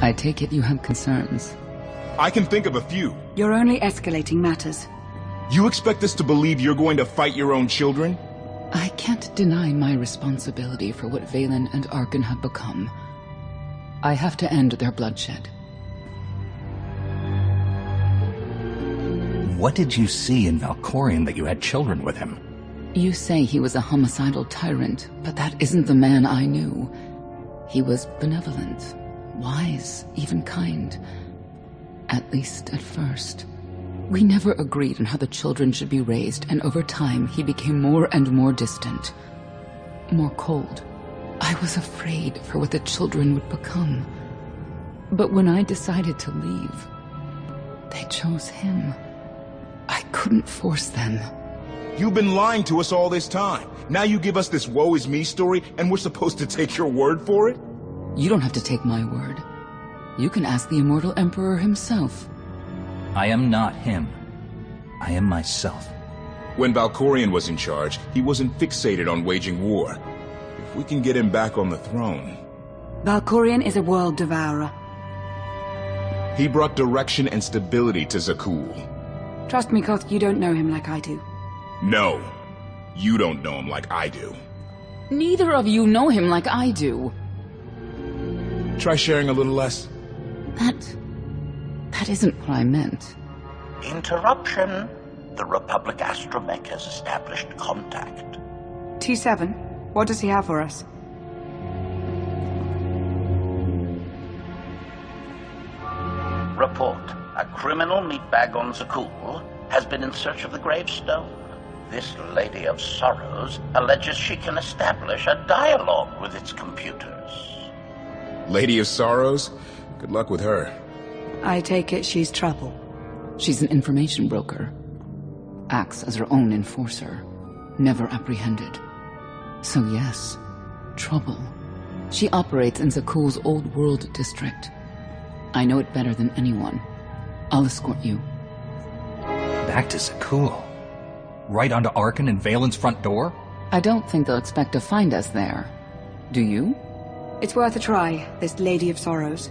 I take it you have concerns. I can think of a few. You're only escalating matters. You expect us to believe you're going to fight your own children? I can't deny my responsibility for what Vaylin and Arcann have become. I have to end their bloodshed. What did you see in Valkorion that you had children with him? You say he was a homicidal tyrant, but that isn't the man I knew. He was benevolent, wise, even kind. At least at first. We never agreed on how the children should be raised, and over time he became more and more distant. More cold. I was afraid for what the children would become. But when I decided to leave, they chose him. I couldn't force them. You've been lying to us all this time. Now you give us this woe is me story, and we're supposed to take your word for it? You don't have to take my word. You can ask the Immortal Emperor himself. I am not him. I am myself. When Valkorion was in charge, he wasn't fixated on waging war. If we can get him back on the throne... Valkorion is a world devourer. He brought direction and stability to Zakuul. Trust me, Koth, you don't know him like I do. No, you don't know him like I do. Neither of you know him like I do. Try sharing a little less. That isn't what I meant. Interruption. The Republic astromech has established contact. T7, what does he have for us? Report. A criminal meatbag on Zakuul has been in search of the gravestone. This Lady of Sorrows alleges she can establish a dialogue with its computers. Lady of Sorrows? Good luck with her. I take it she's trouble. She's an information broker. Acts as her own enforcer. Never apprehended. So yes, trouble. She operates in Zakuul's Old World district. I know it better than anyone. I'll escort you. Back to Zakuul? Right onto Arcann and Vaylin's front door? I don't think they'll expect to find us there. Do you? It's worth a try, this Lady of Sorrows.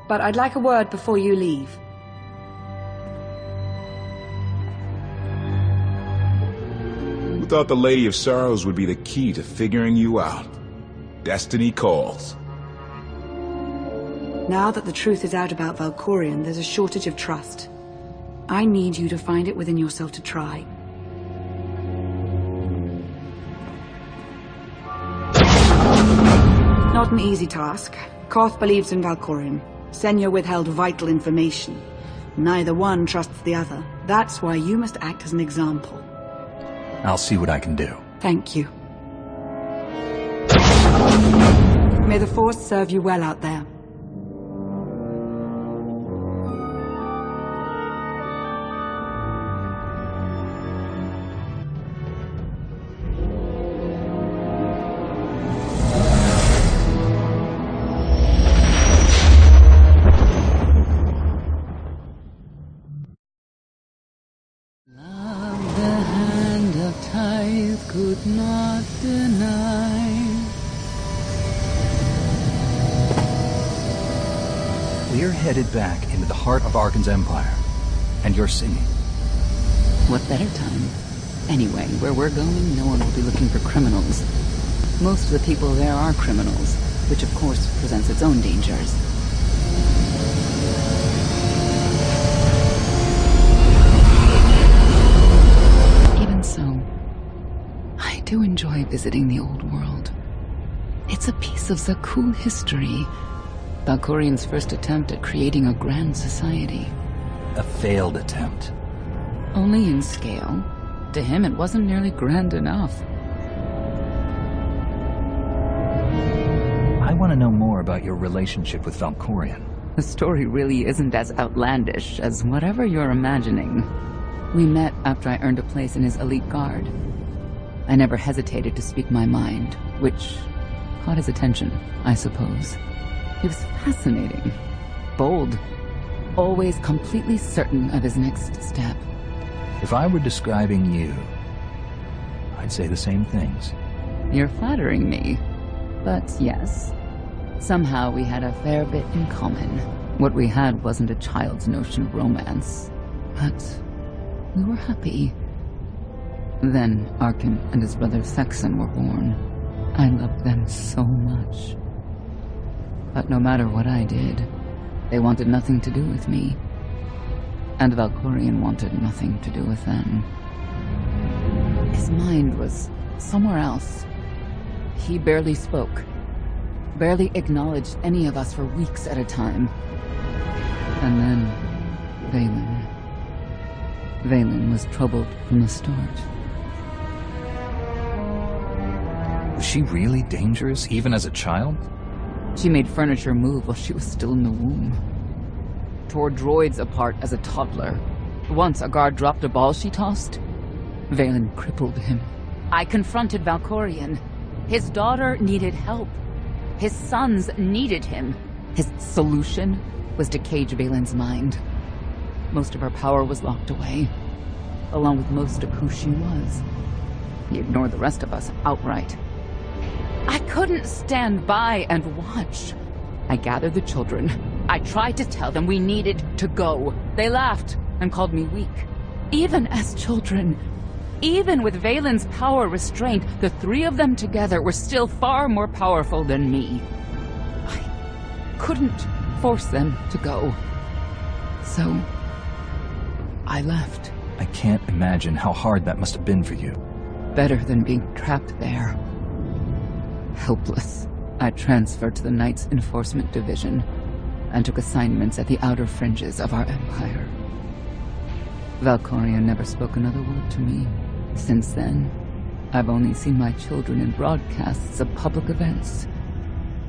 But I'd like a word before you leave. Who thought the Lady of Sorrows would be the key to figuring you out? Destiny calls. Now that the truth is out about Valkorion, there's a shortage of trust. I need you to find it within yourself to try. Not an easy task. Koth believes in Valkorion. Senya withheld vital information. Neither one trusts the other. That's why you must act as an example. I'll see what I can do. Thank you. May the Force serve you well out there. Could not deny. We're headed back into the heart of Arcann's empire, and you're singing. What better time? Anyway, where we're going, no one will be looking for criminals. Most of the people there are criminals, which of course presents its own dangers. Even so, I do enjoy visiting the old world. It's a piece of Zakuul history. Valkorion's first attempt at creating a grand society. A failed attempt. Only in scale. To him, it wasn't nearly grand enough. I want to know more about your relationship with Valkorion. The story really isn't as outlandish as whatever you're imagining. We met after I earned a place in his elite guard. I never hesitated to speak my mind, which caught his attention, I suppose. He was fascinating, bold, always completely certain of his next step. If I were describing you, I'd say the same things. You're flattering me, but yes, Somehow we had a fair bit in common. What we had wasn't a child's notion of romance, but we were happy. Then Arkin and his brother Thexan were born. I loved them so much. But no matter what I did, they wanted nothing to do with me. And Valkorion wanted nothing to do with them. His mind was somewhere else. He barely spoke, barely acknowledged any of us for weeks at a time. And then, Vaylin was troubled from the start. Was she really dangerous, even as a child? She made furniture move while she was still in the womb. Tore droids apart as a toddler. Once a guard dropped a ball she tossed. Vaylin crippled him. I confronted Valkorion. His daughter needed help. His sons needed him. His solution was to cage Vaylin's mind. Most of her power was locked away, along with most of who she was. He ignored the rest of us outright. I couldn't stand by and watch. I gathered the children. I tried to tell them we needed to go. They laughed and called me weak. Even as children, even with Vaylin's power restrained, the three of them together were still far more powerful than me. I couldn't force them to go. So, I left. I can't imagine how hard that must have been for you. Better than being trapped there. Helpless, I transferred to the Knights Enforcement Division and took assignments at the outer fringes of our empire. Valkorion never spoke another word to me. Since then, I've only seen my children in broadcasts of public events,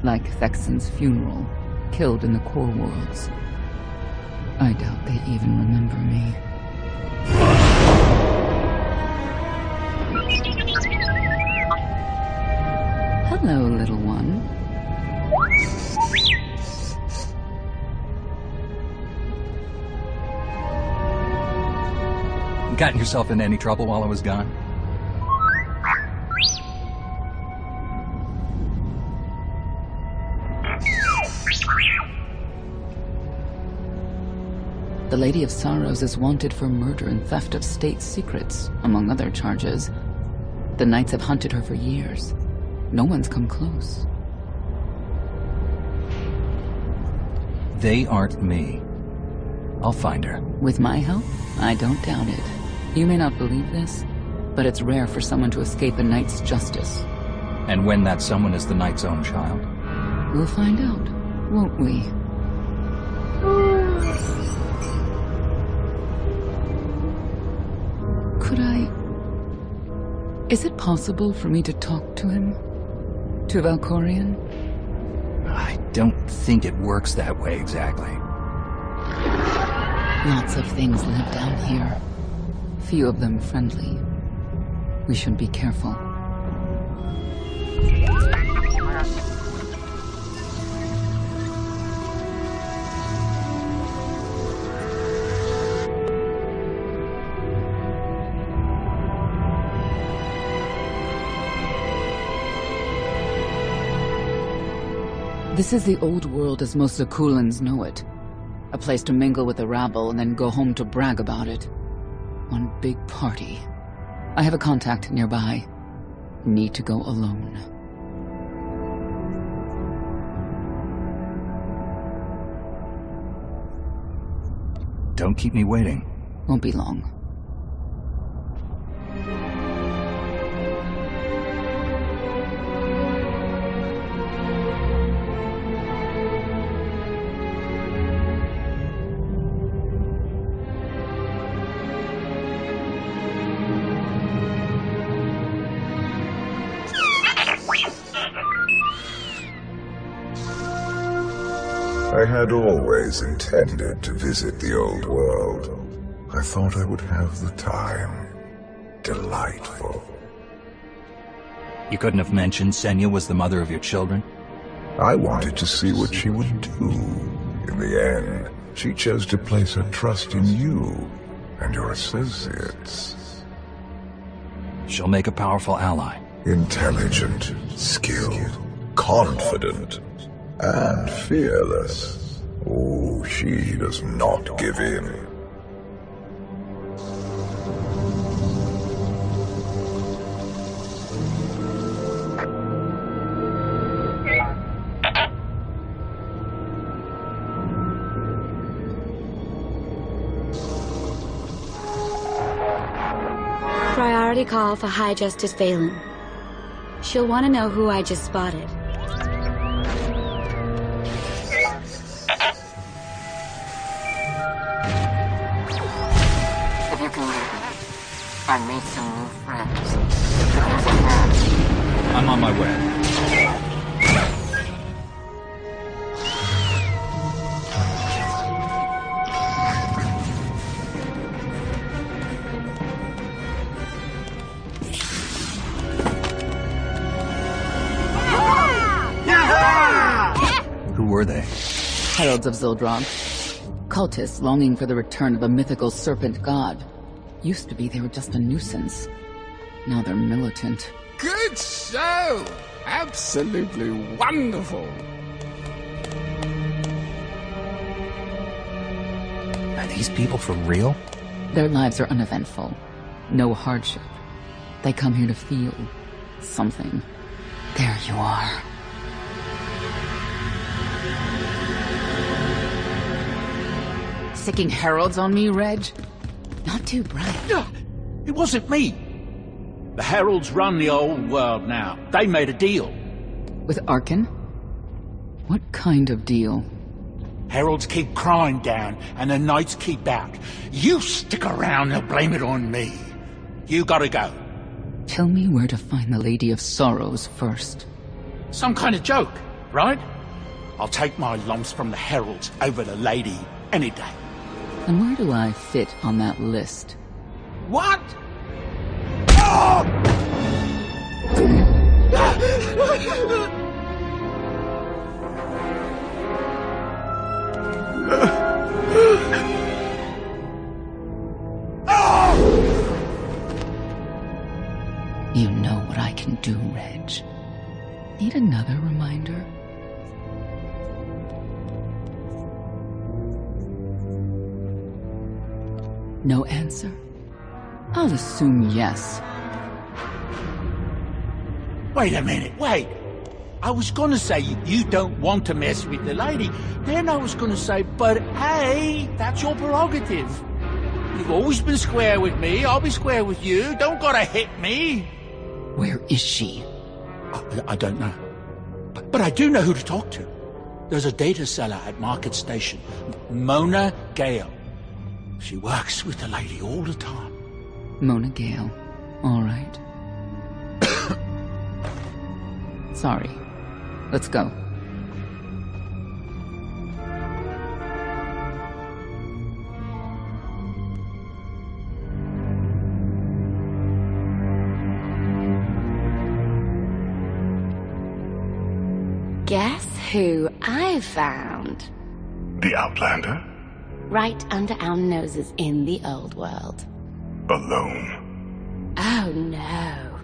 like Thexan's funeral, killed in the Core Worlds. I doubt they even remember me. Hello, little one. Gotten yourself into any trouble while I was gone? The Lady of Sorrows is wanted for murder and theft of state secrets, among other charges. The Knights have hunted her for years. No one's come close. They aren't me. I'll find her. With my help? I don't doubt it. You may not believe this, but it's rare for someone to escape a knight's justice. And when that someone is the knight's own child? We'll find out, won't we? Could I... Is it possible for me to talk to him? To Valkorion? I don't think it works that way exactly. Lots of things live down here. Few of them friendly. We should be careful. This is the old world as most Zakuulans know it. A place to mingle with the rabble and then go home to brag about it. One big party. I have a contact nearby. Need to go alone. Don't keep me waiting. Won't be long. I had always intended to visit the old world. I thought I would have the time. Delightful. You couldn't have mentioned Senya was the mother of your children? I wanted to see what she would do. In the end, she chose to place her trust in you and your associates. She'll make a powerful ally. Intelligent, skilled, confident. And fearless. Oh, she does not give in. Priority call for High Justice Valen. She'll want to know who I just spotted. If you can leave me, I made some new friends. But there's a match. I'm on my way. Who were they? Heralds of Zildrog. Cultists longing for the return of a mythical serpent god. Used to be they were just a nuisance. Now they're militant. Good show! Absolutely wonderful! Are these people for real? Their lives are uneventful. No hardship. They come here to feel something. There you are. Sicking heralds on me, Reg? Not too bright. It wasn't me. The heralds run the old world now. They made a deal. With Arkan? What kind of deal? Heralds keep crime down, and the knights keep out. You stick around, they'll blame it on me. You gotta go. Tell me where to find the Lady of Sorrows first. Some kind of joke, right? I'll take my lumps from the heralds over the lady any day. And where do I fit on that list? What? Oh! You know what I can do, Reg. Need another reminder? No answer? I'll assume yes. Wait a minute, wait. I was gonna say you don't want to mess with the lady. Then I was gonna say, but hey, that's your prerogative. You've always been square with me, I'll be square with you. Don't gotta hit me. Where is she? I don't know. But I do know who to talk to. There's a data seller at Market Station, Mona Gale. She works with the lady all the time. Mona Gale. All right. Sorry. Let's go. Guess who I found? The Outlander? Right under our noses in the old world. Alone. Oh no.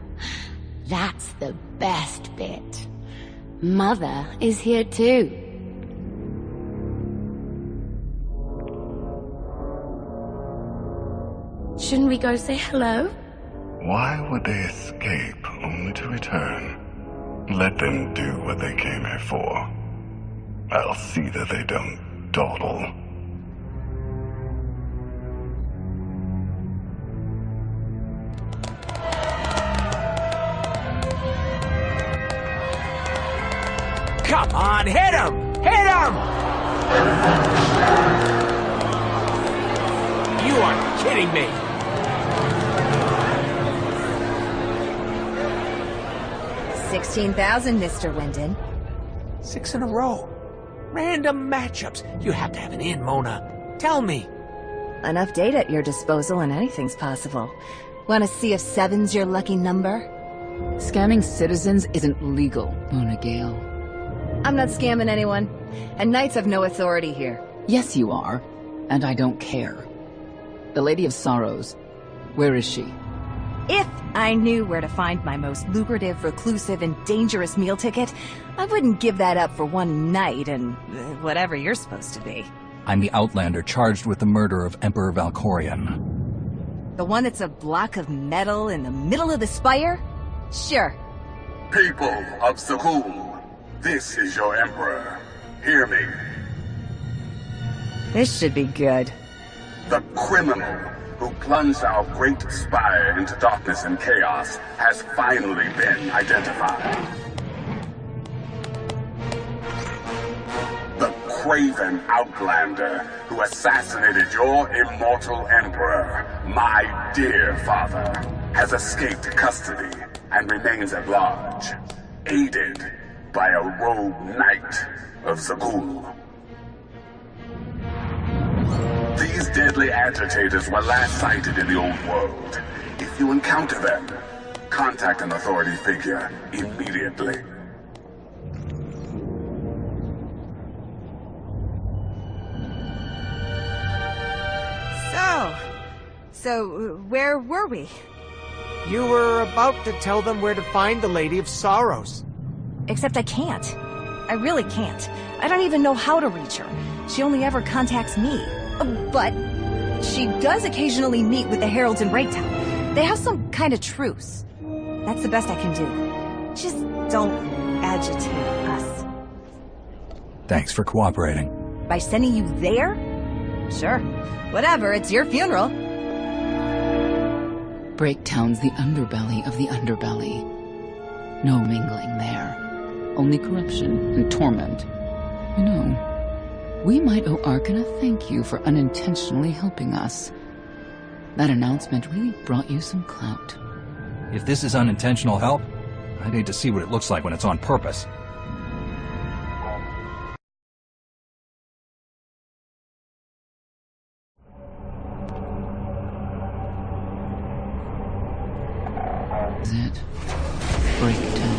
That's the best bit. Mother is here too. Shouldn't we go say hello? Why would they escape only to return? Let them do what they came here for. I'll see that they don't dawdle. Come on, hit him! Hit him! You are kidding me! $16,000, Mr. Wyndon. 6 in a row. Random matchups. You have to have an in, Mona. Tell me. Enough data at your disposal and anything's possible. Want to see if 7's your lucky number? Scamming citizens isn't legal, Mona Gale. I'm not scamming anyone. And knights have no authority here. Yes, you are. And I don't care. The Lady of Sorrows. Where is she? If I knew where to find my most lucrative, reclusive, and dangerous meal ticket, I wouldn't give that up for one night and whatever you're supposed to be. I'm the Outlander charged with the murder of Emperor Valkorion. The one that's a block of metal in the middle of the spire? Sure. People of Zakul, this is your Emperor. Hear me. This should be good. The criminal who plunged our great spire into darkness and chaos has finally been identified. The craven Outlander who assassinated your immortal Emperor, my dear father, has escaped custody and remains at large, aided by a rogue knight of Zakul. These deadly agitators were last sighted in the old world. If you encounter them, contact an authority figure immediately. So, where were we? You were about to tell them where to find the Lady of Sorrows. Except I can't. I really can't. I don't even know how to reach her. She only ever contacts me. But she does occasionally meet with the Heralds in Breaktown. They have some kind of truce. That's the best I can do. Just don't agitate us. Thanks for cooperating. By sending you there? Sure. Whatever, it's your funeral. Breaktown's the underbelly of the underbelly. No mingling there. Only corruption and torment. You know, we might owe Arcann a thank you for unintentionally helping us. That announcement really brought you some clout. If this is unintentional help, I'd hate to see what it looks like when it's on purpose. Is it Breaktown,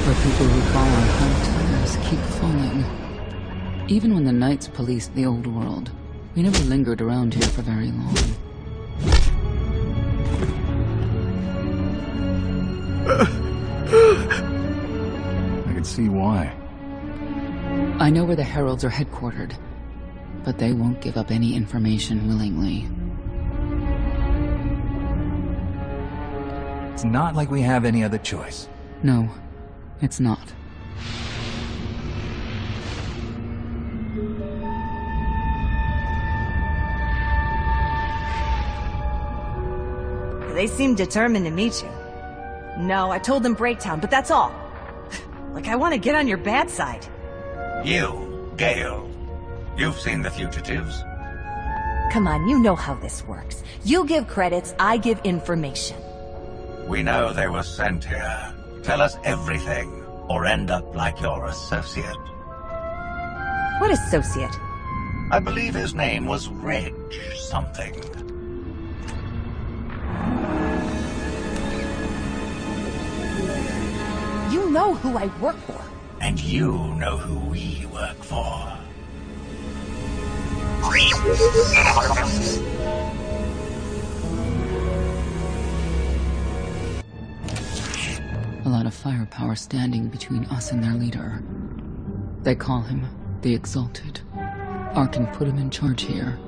where people who fall on hard times keep falling? Even when the Knights policed the old world, we never lingered around here for very long. I can see why. I know where the Heralds are headquartered, but they won't give up any information willingly. It's not like we have any other choice. No, it's not. They seem determined to meet you. No, I told them Breaktown, but that's all. Like I want to get on your bad side. You, Gale. You've seen the fugitives. Come on, you know how this works. You give credits, I give information. We know they were sent here. Tell us everything, or end up like your associate. What associate? I believe his name was Reg something. You know who I work for. And you know who we work for. A lot of firepower standing between us and their leader. They call him the Exalted. Arcann put him in charge here,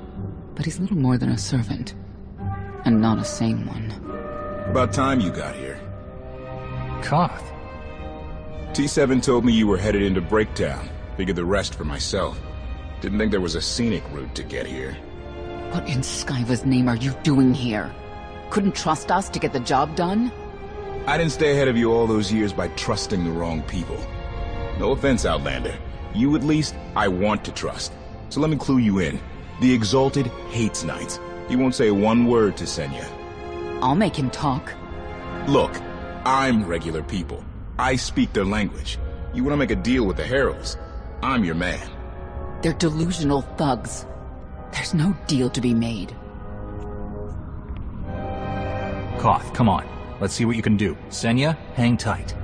but he's little more than a servant, and not a sane one. About time you got here. Koth. T7 told me you were headed into Breaktown. Figured the rest for myself. Didn't think there was a scenic route to get here. What in Skyva's name are you doing here? Couldn't trust us to get the job done? I didn't stay ahead of you all those years by trusting the wrong people. No offense, Outlander. You at least, I want to trust. So let me clue you in. The Exalted hates Knights. He won't say one word to Senya. I'll make him talk. Look, I'm regular people. I speak their language. You want to make a deal with the Heralds? I'm your man. They're delusional thugs. There's no deal to be made. Koth, come on. Let's see what you can do. Senya, hang tight.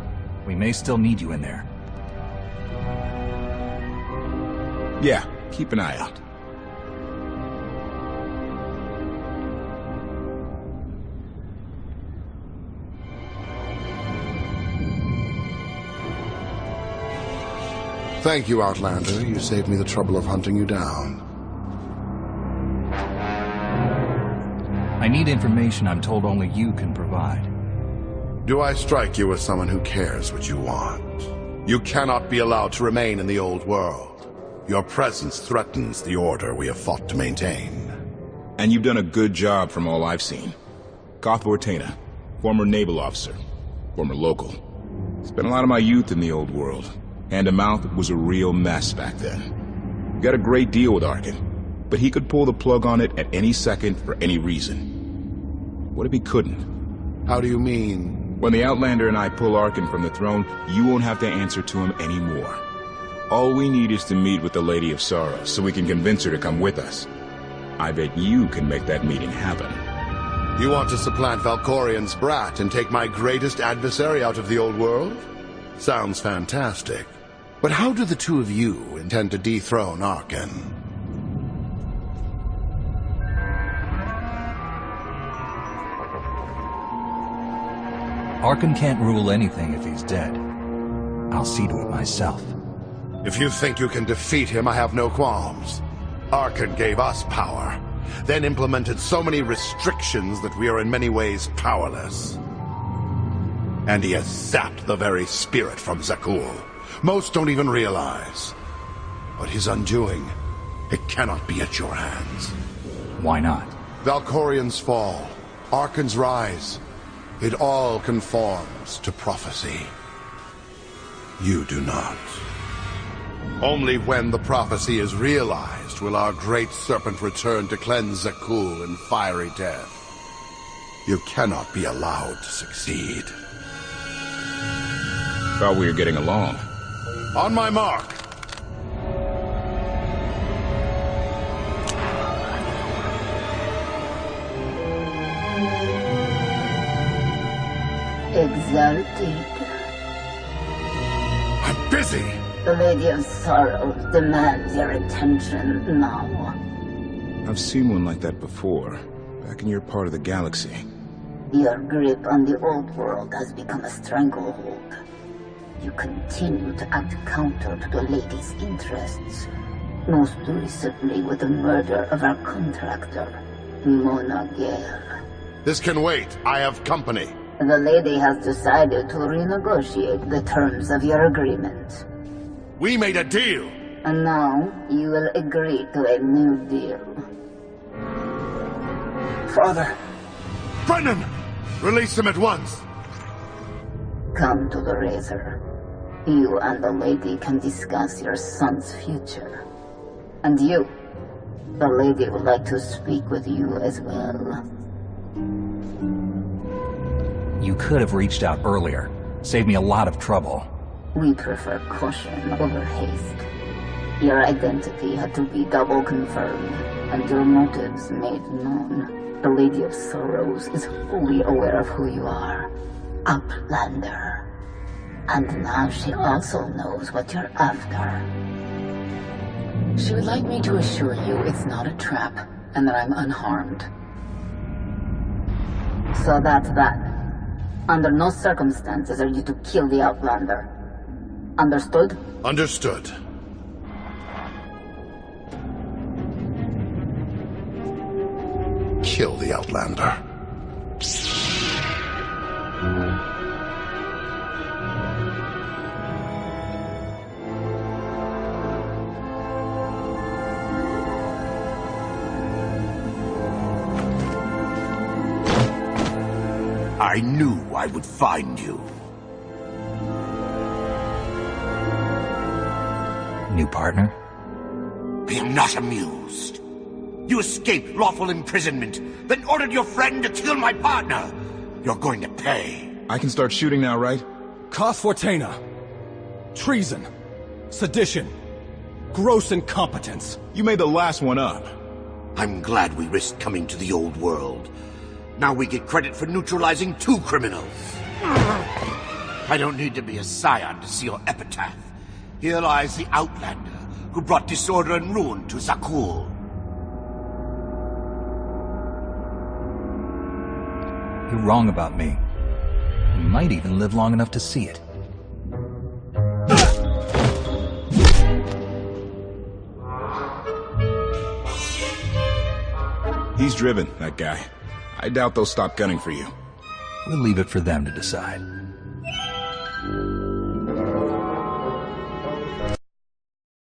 We may still need you in there. Yeah, keep an eye out. Thank you, Outlander. You saved me the trouble of hunting you down. I need information I'm told only you can provide. Do I strike you as someone who cares what you want? You cannot be allowed to remain in the old world. Your presence threatens the order we have fought to maintain. And you've done a good job from all I've seen. Koth Vortaina, former naval officer, former local. Spent a lot of my youth in the old world. Hand-to-mouth was a real mess back then. Got a great deal with Arcann, but he could pull the plug on it at any second for any reason. What if he couldn't? How do you mean? When the Outlander and I pull Arcann from the throne, you won't have to answer to him anymore. All we need is to meet with the Lady of Sorrows so we can convince her to come with us. I bet you can make that meeting happen. You want to supplant Valkorion's brat and take my greatest adversary out of the old world? Sounds fantastic. But how do the two of you intend to dethrone Arcann? Arcann can't rule anything if he's dead. I'll see to it myself. If you think you can defeat him, I have no qualms. Arcann gave us power, then implemented so many restrictions that we are in many ways powerless. And he has sapped the very spirit from Zakuul. Most don't even realize. But his undoing, it cannot be at your hands. Why not? Valkorion's fall, Arkann's rise, it all conforms to prophecy. You do not. Only when the prophecy is realized will our great serpent return to cleanse Zakuul in fiery death. You cannot be allowed to succeed. Thought we were getting along. On my mark! Exalted. I'm busy! The Lady of Sorrows demands your attention now. I've seen one like that before, back in your part of the galaxy. Your grip on the old world has become a stranglehold. You continue to act counter to the Lady's interests, most recently with the murder of our contractor, Mona Gale. This can wait. I have company. The Lady has decided to renegotiate the terms of your agreement. We made a deal! And now, you will agree to a new deal. Father! Brennan! Release him at once! Come to the Razor. You and the Lady can discuss your son's future. And you, the Lady would like to speak with you as well. You could have reached out earlier. Saved me a lot of trouble. We prefer caution over haste. Your identity had to be double confirmed, and your motives made known. The Lady of Sorrows is fully aware of who you are. Outlander. And now she also knows what you're after. She would like me to assure you it's not a trap, and that I'm unharmed. So that's that. Under no circumstances are you to kill the Outlander. Understood? Understood. Kill the Outlander. I knew I would find you. New partner? I am not amused. You escaped lawful imprisonment, then ordered your friend to kill my partner. You're going to pay. I can start shooting now, right? Koth Vortaina. Treason. Sedition. Gross incompetence. You made the last one up. I'm glad we risked coming to the old world. Now we get credit for neutralizing 2 criminals. I don't need to be a scion to see your epitaph. Here lies the Outlander, who brought disorder and ruin to Zakuul. You're wrong about me. You might even live long enough to see it. He's driven, that guy. I doubt they'll stop gunning for you. We'll leave it for them to decide.